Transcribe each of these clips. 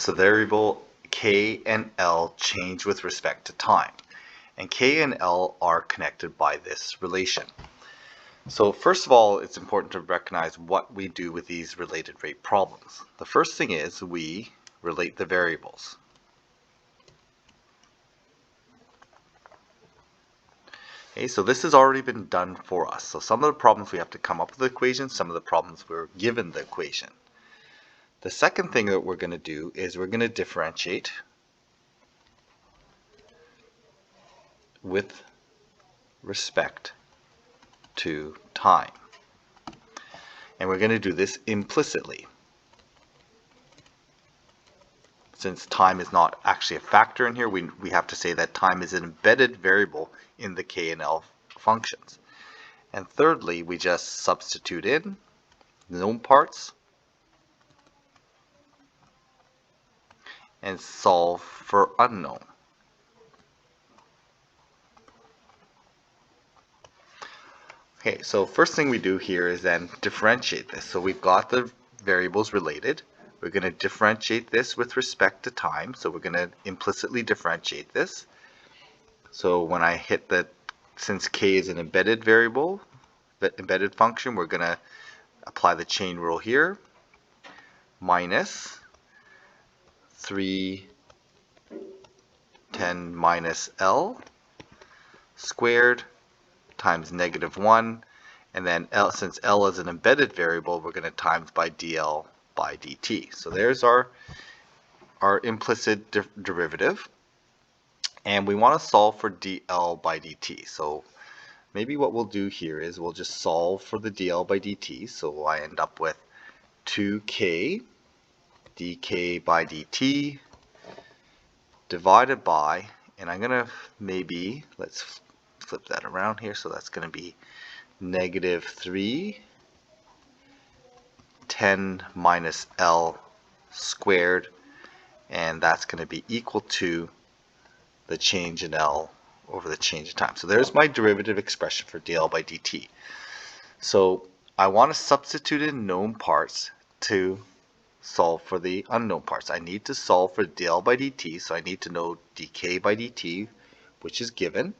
So the variable k and l change with respect to time. And k and l are connected by this relation. So first of all, it's important to recognize what we do with these related rate problems. The first thing is we relate the variables. Okay, so this has already been done for us. So some of the problems we have to come up with the equation, some of the problems we're given the equation. The second thing that we're going to do is we're going to differentiate with respect to time. And we're going to do this implicitly. Since time is not actually a factor in here, we have to say that time is an embedded variable in the k and l functions. And thirdly, we just substitute in known parts and solve for unknown. Okay, so first thing we do here is then differentiate this. So we've got the variables related. We're going to differentiate this with respect to time. So we're going to implicitly differentiate this. So when I hit the, since k is an embedded variable, embedded function, we're going to apply the chain rule here. Minus 3 10 minus L squared times -1, and then L, since L is an embedded variable, we're going to times by dl by dt. So there's our implicit derivative, and we want to solve for dl by dt. So maybe what we'll do here is we'll just solve for the dl by dt. So I end up with 2k dk by dt divided by, and I'm gonna maybe, let's flip that around here, so that's gonna be -3 10 minus L squared, and that's gonna be equal to the change in L over the change in time. So there's my derivative expression for dl by dt. So I want to substitute in known parts to solve for the unknown parts. I need to solve for dl by dt, so I need to know dk by dt, which is given.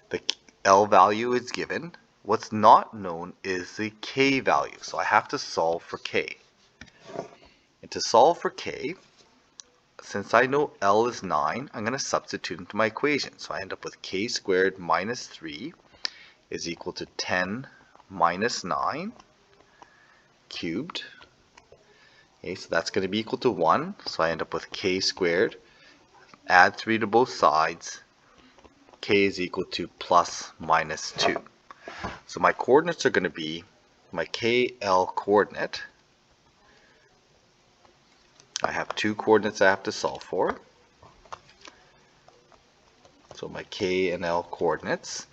The L value is given. What's not known is the k value, so I have to solve for k. And to solve for k, since I know L is 9, I'm going to substitute into my equation. So I end up with k squared minus 3 is equal to 10 minus 9 cubed. Okay, so that's going to be equal to 1. So I end up with k squared. Add 3 to both sides. K is equal to plus minus 2. So my coordinates are going to be my KL coordinate. I have two coordinates I have to solve for. So my K and L coordinates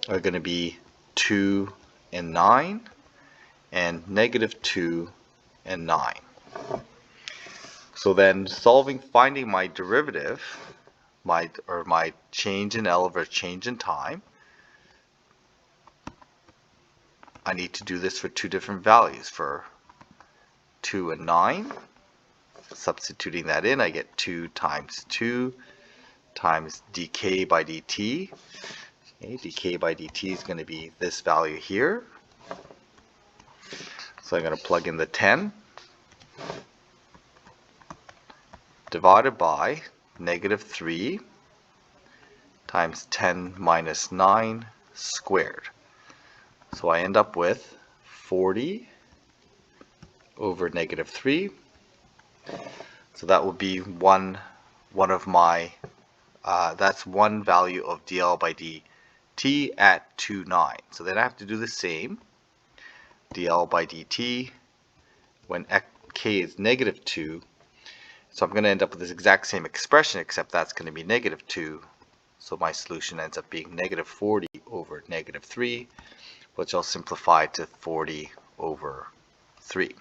are going to be 2 and 9 and -2 and 9. So then finding my derivative, my change in L over change in time, I need to do this for two different values, for 2 and 9. Substituting that in, I get 2 times 2 times dk by dt. Okay, dk by dt is going to be this value here. So I'm going to plug in the 10 divided by -3 times 10 minus 9 squared. So I end up with 40 over -3. So that will be one of my, that's one value of dl by dt at 2, 9. So then I have to do the same, dl by dt, when k is -2. So I'm going to end up with this exact same expression, except that's going to be -2. So my solution ends up being -40 over -3, which I'll simplify to 40 over 3.